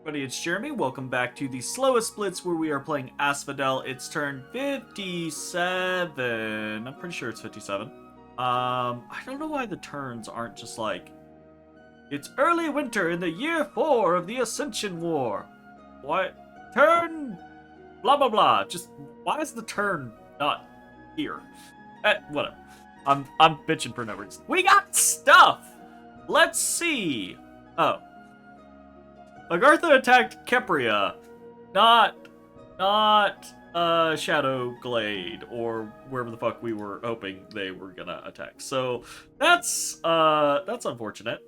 Everybody, it's Jeremy. Welcome back to the Slowest Blitz, where we are playing Asphodel. It's turn 57. I'm pretty sure it's 57. I don't know why the turns aren't just like... It's early winter in the year 4 of the Ascension War. What? Turn... Blah, blah, blah. Just, why is the turn not here? Whatever. I'm bitching for no reason. We got stuff! Let's see. Oh. Agartha attacked Kepria, not Shadow Glade, or wherever the fuck we were hoping they were gonna attack. So that's unfortunate.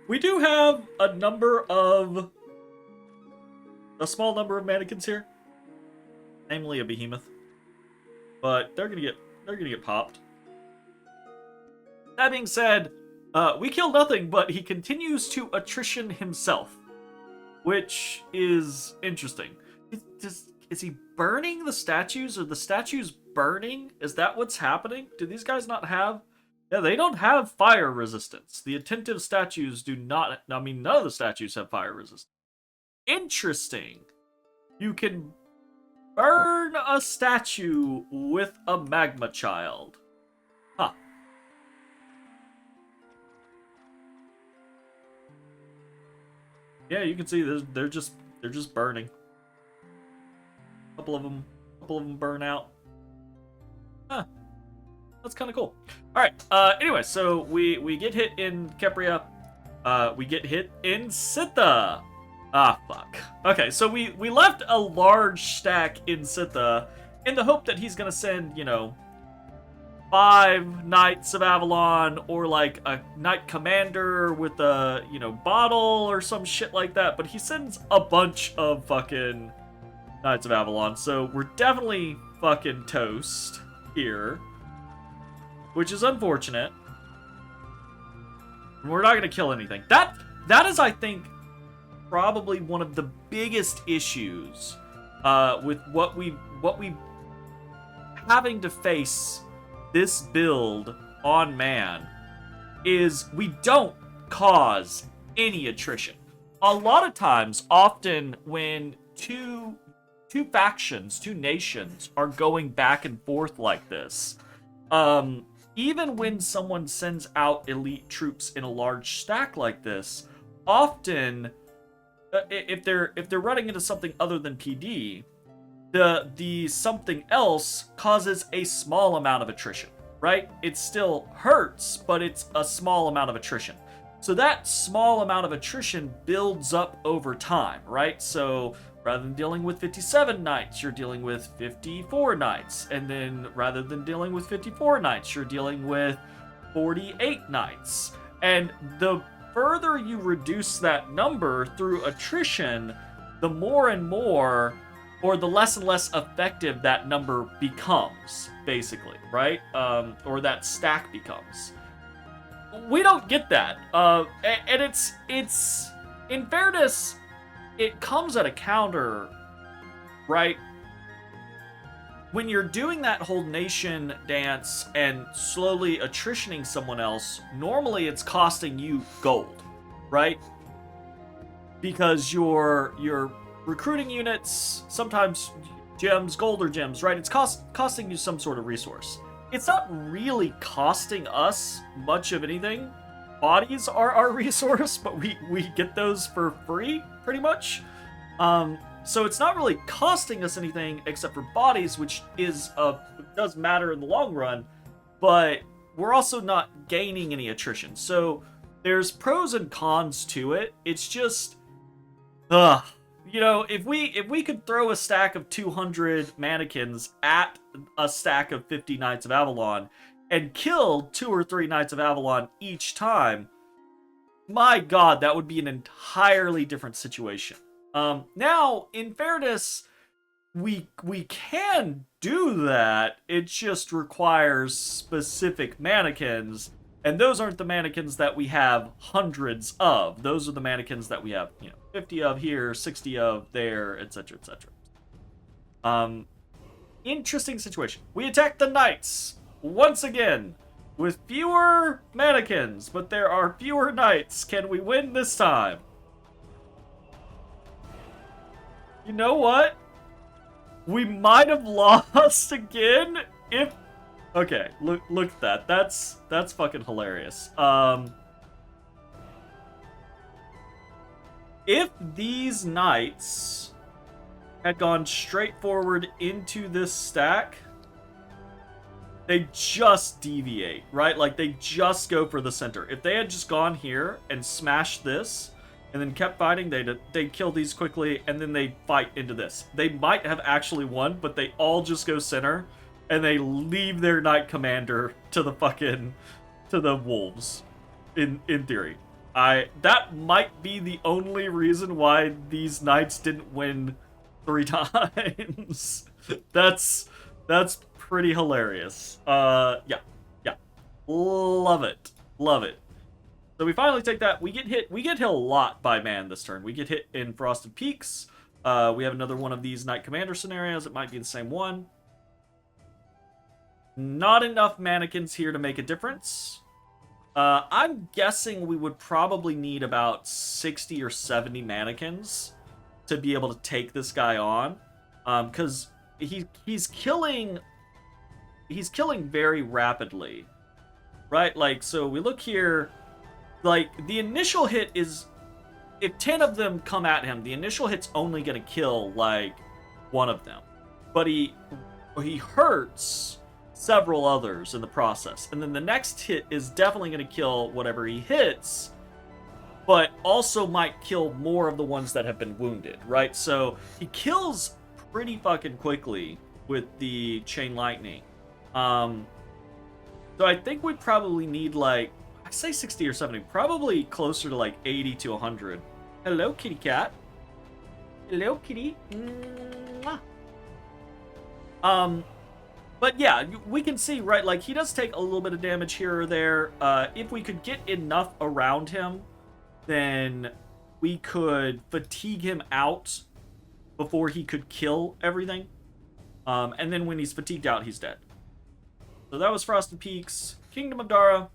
We do have a small number of mannequins here, namely a behemoth, but they're gonna get popped. That being said, we kill nothing, but he continues to attrition himself, which is interesting. Is he burning the statues? Are the statues burning? Is that what's happening? Do these guys not have... Yeah, they don't have fire resistance. The attentive statues do not... I mean, none of the statues have fire resistance. Interesting. You can burn a statue with a magma child. Huh. Yeah, you can see they're just burning. A couple of them burn out. Huh. That's kind of cool. All right. Anyway, so we get hit in Kepria. We get hit in Sitha. Ah, fuck. Okay, so we left a large stack in Sitha in the hope that he's gonna send, 5 Knights of Avalon, or like a Knight Commander with a, bottle or some shit like that, but he sends a bunch of fucking Knights of Avalon, so we're definitely fucking toast here, which is unfortunate. We're not gonna kill anything. That is, I think, probably one of the biggest issues with what we having to face this build on man is we don't cause any attrition. A lot of times, often when two factions, two nations are going back and forth like this, even when someone sends out elite troops in a large stack like this, often if they're running into something other than PD, the something else causes a small amount of attrition, right? It still hurts, but it's a small amount of attrition. So that small amount of attrition builds up over time, right? So rather than dealing with 57 knights, you're dealing with 54 knights. And then rather than dealing with 54 knights, you're dealing with 48 knights. And the further you reduce that number through attrition, the more and more, or the less and less effective that number becomes, basically, right? Or that stack becomes. We don't get that. And it's in fairness, it comes at a counter, right? When you're doing that whole nation dance and slowly attritioning someone else, normally it's costing you gold, right? Because you're recruiting units, sometimes gems, gold or gems, right? It's costing you some sort of resource. It's not really costing us much of anything. Bodies are our resource, but we get those for free, pretty much. So it's not really costing us anything except for bodies, which does matter in the long run, but we're also not gaining any attrition. So there's pros and cons to it. It's just, if we could throw a stack of 200 mannequins at a stack of 50 Knights of Avalon and kill 2 or 3 Knights of Avalon each time, my god, that would be an entirely different situation. Now, in fairness, we can do that. It just requires specific mannequins, and those aren't the mannequins that we have hundreds of. Those are the mannequins that we have, 50 of here, 60 of there, etc., etc. Interesting situation. We attack the knights once again with fewer mannequins, but there are fewer knights. Can we win this time? You know what? We might have lost again if... Okay, look at that. That's fucking hilarious. If these knights had gone straight forward into this stack, they just deviate, right? Like, they just go for the center. If they had just gone here and smashed this, and then kept fighting, they'd kill these quickly, and then they'd fight into this. They might have actually won, but they all just go center, and they leave their knight commander to the wolves, in theory. That might be the only reason why these knights didn't win 3 times. That's pretty hilarious. Yeah. Love it. So we finally take that. We get hit a lot by man this turn. We get hit in Frosted Peaks. We have another one of these Knight Commander scenarios. It might be the same one. Not enough mannequins here to make a difference. I'm guessing we would probably need about 60 or 70 mannequins to be able to take this guy on. Because he's killing very rapidly. Right? Like, so we look here, like, the initial hit is, if 10 of them come at him, the initial hit's only gonna kill, like, 1 of them. But he hurts several others in the process. And then the next hit is definitely gonna kill whatever he hits, but also might kill more of the ones that have been wounded, right? So he kills pretty fucking quickly with the Chain Lightning. So I think we'd probably need, like, I say 60 or 70, probably closer to like 80 to 100. Hello, kitty cat. Hello, kitty. Mwah. But yeah, we can see, right, like, he does take a little bit of damage here or there. If we could get enough around him, then we could fatigue him out before he could kill everything. And then when he's fatigued out, he's dead. So that was Frosted Peaks. Kingdom of Dara.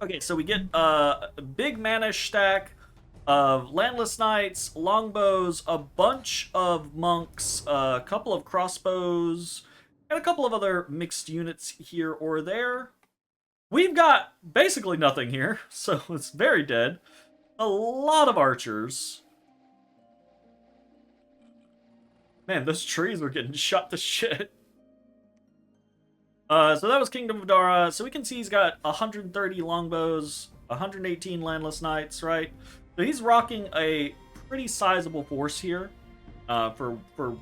Okay, so we get a big mana-ish stack of Landless Knights, Longbows, a bunch of Monks, a couple of Crossbows, and a couple of other mixed units here or there. We've got basically nothing here, so it's very dead. A lot of Archers. Man, those trees were getting shot to shit. So that was Kingdom of Dara. So we can see he's got 130 Longbows, 118 Landless Knights, right? So he's rocking a pretty sizable force here for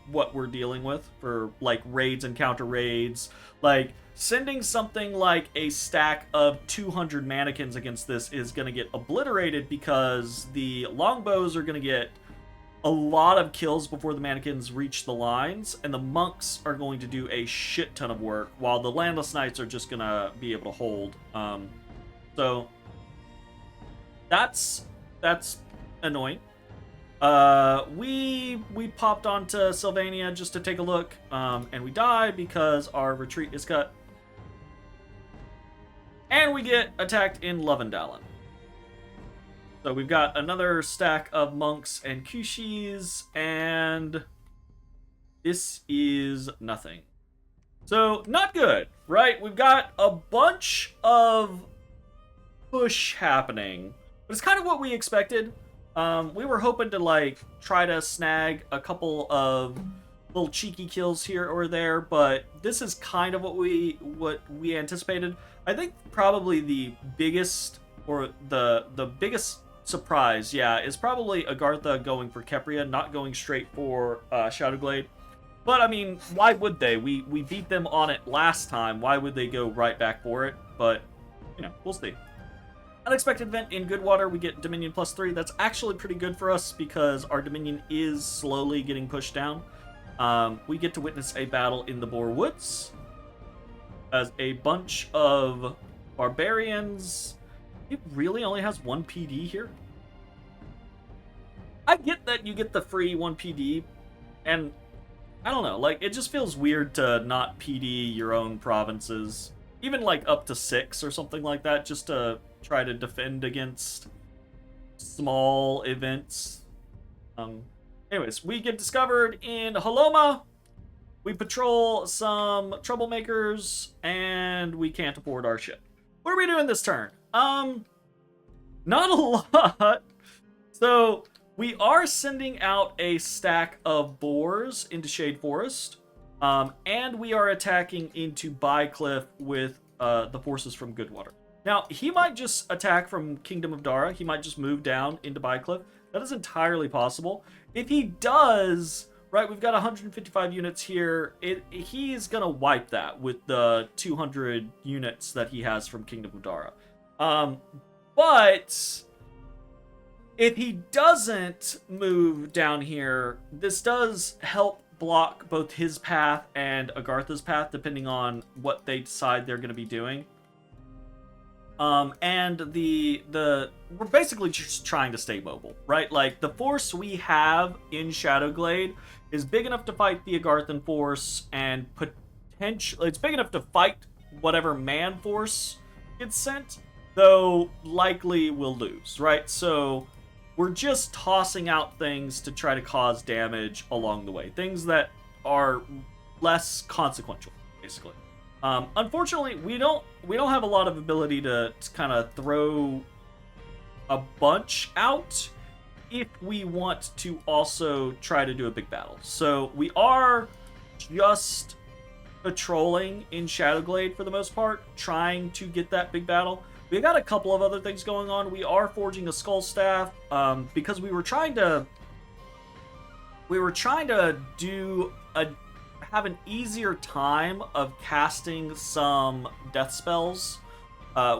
what we're dealing with, for, like, raids and counter raids. Like, sending something like a stack of 200 mannequins against this is going to get obliterated because the Longbows are going to get a lot of kills before the mannequins reach the lines, and the monks are going to do a shit ton of work, while the Landless Knights are just gonna be able to hold. So that's annoying. We popped onto Sylvania just to take a look, and we die because our retreat is cut. And we get attacked in Lovendalen. So we've got another stack of monks and kushis, and this is nothing. So, not good, right? We've got a bunch of push happening, but it's kind of what we expected. We were hoping to, like, try to snag a couple of little cheeky kills here or there, but this is kind of what we anticipated. I think probably the biggest, or the biggest surprise, yeah, is probably Agartha going for Kepria, not going straight for Shadowglade. But, I mean, why would they? We beat them on it last time. Why would they go right back for it? But, you know, we'll see. Unexpected event in Goodwater, we get Dominion +3. That's actually pretty good for us because our Dominion is slowly getting pushed down. We get to witness a battle in the Boar Woods as a bunch of barbarians. It really only has 1 PD here. I get that you get the free 1 PD, and I don't know, like, it just feels weird to not PD your own provinces, even like up to 6 or something like that, just to try to defend against small events. Anyways, we get discovered in Haloma. We patrol some troublemakers, and we can't afford our ship. What are we doing this turn? Not a lot. So we are sending out a stack of boars into Shade Forest, and we are attacking into Bycliff with the forces from Goodwater. Now, he might just attack from Kingdom of Dara. He might just move down into Bycliff. That is entirely possible. If he does, right, we've got 155 units here. He's going to wipe that with the 200 units that he has from Kingdom of Dara. But if he doesn't move down here, this does help block both his path and Agartha's path, depending on what they decide they're going to be doing. And we're basically just trying to stay mobile, right? Like, the force we have in Shadowglade is big enough to fight the Agarthan force, and potentially it's big enough to fight whatever man force gets sent, though likely we'll lose, right? So we're just tossing out things to try to cause damage along the way, things that are less consequential, basically. Unfortunately, we don't have a lot of ability to kind of throw a bunch out if we want to also try to do a big battle. So we are just patrolling in Shadowglade for the most part, trying to get that big battle. We got a couple of other things going on. We are forging a skull staff because we were trying to have an easier time of casting some death spells.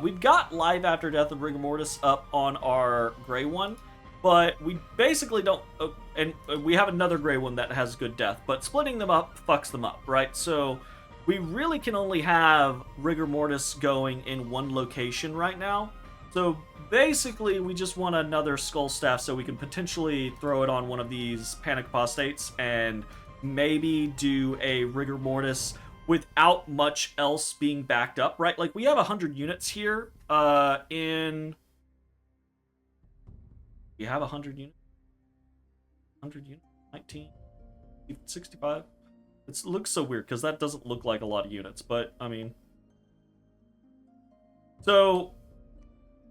We've got Life After Death of Rigor Mortis up on our gray one, but we basically don't, and we have another gray one that has good death, but splitting them up fucks them up, right? So we really can only have Rigor Mortis going in one location right now. So basically, we just want another skull staff so we can potentially throw it on one of these panic apostates and maybe do a Rigor Mortis without much else being backed up, right? Like, we have 100 units here we have 100 units? 100 units? 19? 65? It looks so weird, because that doesn't look like a lot of units, but, I mean... So,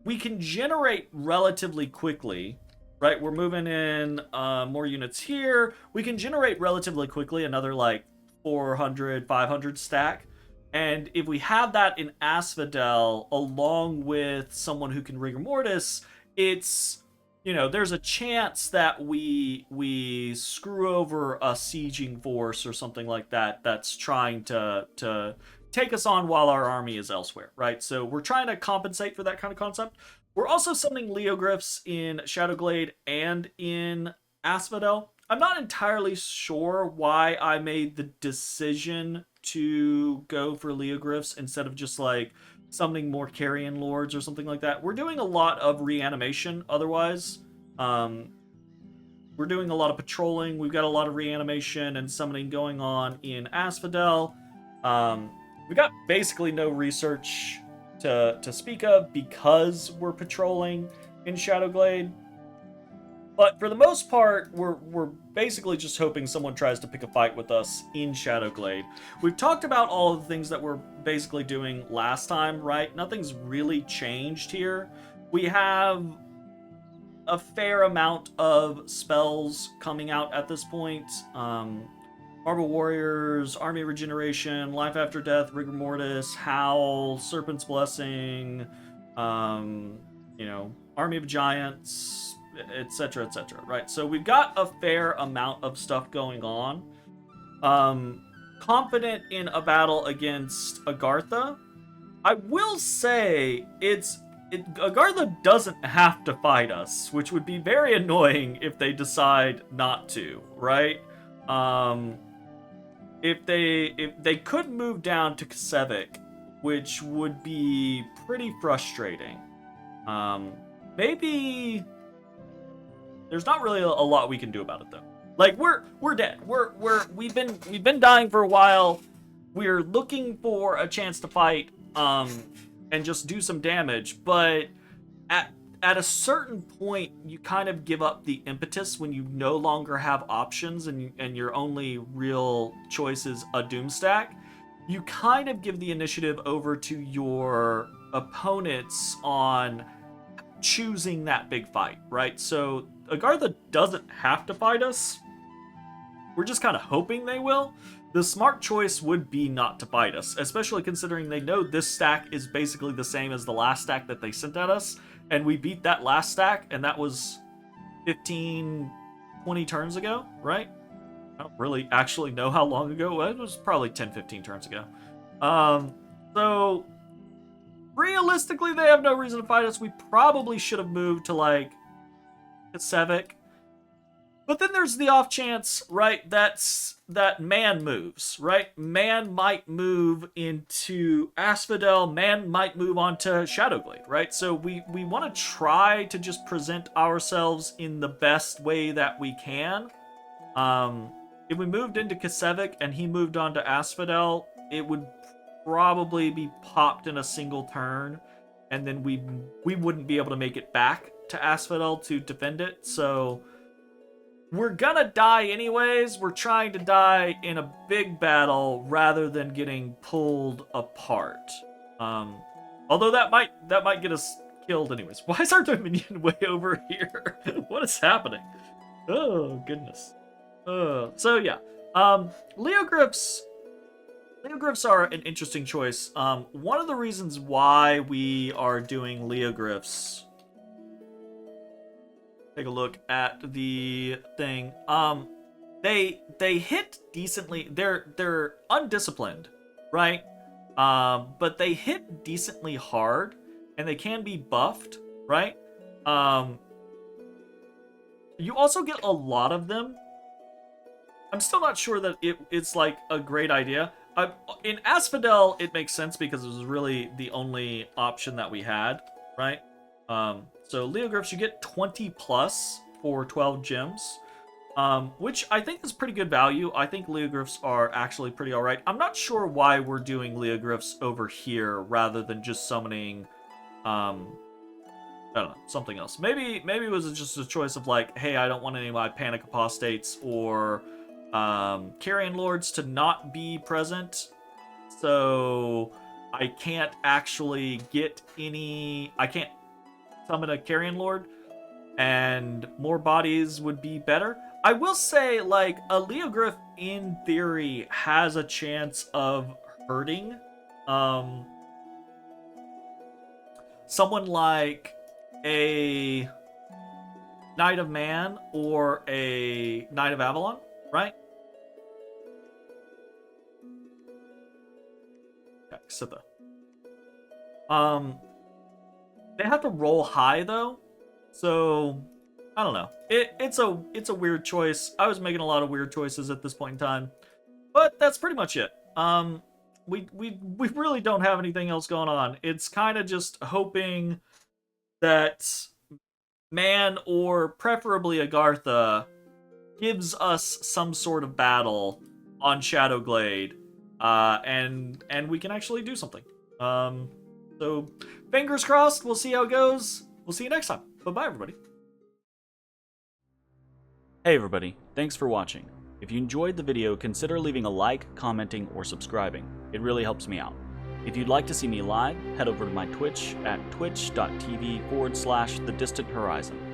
we can generate relatively quickly, right? We're moving in more units here. We can generate relatively quickly another, like, 400, 500 stack. And if we have that in Asphodel, along with someone who can Rigor Mortis, it's, you know, there's a chance that we screw over a sieging force or something like that that's trying to take us on while our army is elsewhere, right? So we're trying to compensate for that kind of concept. We're also summoning Leogryphs in Shadowglade and in Asphodel. I'm not entirely sure why I made the decision to go for Leogryphs instead of just, like, summoning more Carrion Lords or something like that. We're doing a lot of reanimation otherwise. We're doing a lot of patrolling. We've got a lot of reanimation and summoning going on in Asphodel. We got basically no research to speak of because we're patrolling in Shadowglade. But for the most part, we're basically just hoping someone tries to pick a fight with us in Shadowglade. We've talked about all of the things that we're basically doing last time, right? Nothing's really changed here. We have a fair amount of spells coming out at this point. Marble Warriors, Army Regeneration, Life After Death, Rigor Mortis, Howl, Serpent's Blessing, you know, Army of Giants, etc., etc., right? So we've got a fair amount of stuff going on. Confident in a battle against Agartha. I will say Agartha doesn't have to fight us, which would be very annoying if they decide not to, right? If they could move down to Kasevik, which would be pretty frustrating. Maybe there's not really a lot we can do about it though. Like, we're dead. We've been dying for a while. We're looking for a chance to fight and just do some damage, but at a certain point, you kind of give up the impetus when you no longer have options and your only real choice is a doom stack. You kind of give the initiative over to your opponents on choosing that big fight, right? So Agartha doesn't have to fight us. We're just kind of hoping they will. The smart choice would be not to fight us, especially considering they know this stack is basically the same as the last stack that they sent at us, and we beat that last stack, and that was 15, 20 turns ago, right? I don't really actually know how long ago. It was probably 10, 15 turns ago. So realistically, they have no reason to fight us. We probably should have moved to, like, Kidzen. But then there's the off chance, right, that man moves, right? Man might move into Asphodel, man might move on to Shadowglade, right? So we want to try to just present ourselves in the best way that we can. If we moved into Kidzen and he moved on to Asphodel, it would probably be popped in a single turn, and then we wouldn't be able to make it back to Asphodel to defend it, so we're gonna die anyways. We're trying to die in a big battle rather than getting pulled apart. Although that might get us killed anyways. Why is our Dominion way over here? What is happening? Oh goodness. So yeah. Leogryphs are an interesting choice. One of the reasons why we are doing Leogryphs, take a look at the thing. They hit decently. They're undisciplined, right? But they hit decently hard, and they can be buffed, right? You also get a lot of them. I'm still not sure that it's like a great idea. In Asphodel, it makes sense because it was really the only option that we had, right? So Leogryphs, you get 20 plus for 12 gems, which I think is pretty good value. I think Leogryphs are actually pretty alright. I'm not sure why we're doing Leogryphs over here rather than just summoning, I don't know, something else. Maybe it was just a choice of like, hey, I don't want any of my Panic Apostates or Carrion Lords to not be present, so I can't actually get any, I can't summon a Carrion Lord, and more bodies would be better. I will say, like, a Leogryph in theory has a chance of hurting someone like a Knight of Man or a Knight of Avalon, right? Sitha. They have to roll high though, so I don't know. It's a weird choice. I was making a lot of weird choices at this point in time, but that's pretty much it. We really don't have anything else going on. It's kind of just hoping that man, or preferably Agartha, gives us some sort of battle on Shadowglade, and we can actually do something. So fingers crossed. We'll see how it goes. We'll see you next time. Bye-bye, everybody. Hey everybody, thanks for watching. If you enjoyed the video, consider leaving a like, commenting, or subscribing. It really helps me out. If you'd like to see me live, head over to my Twitch at twitch.tv/thedistanthorizon.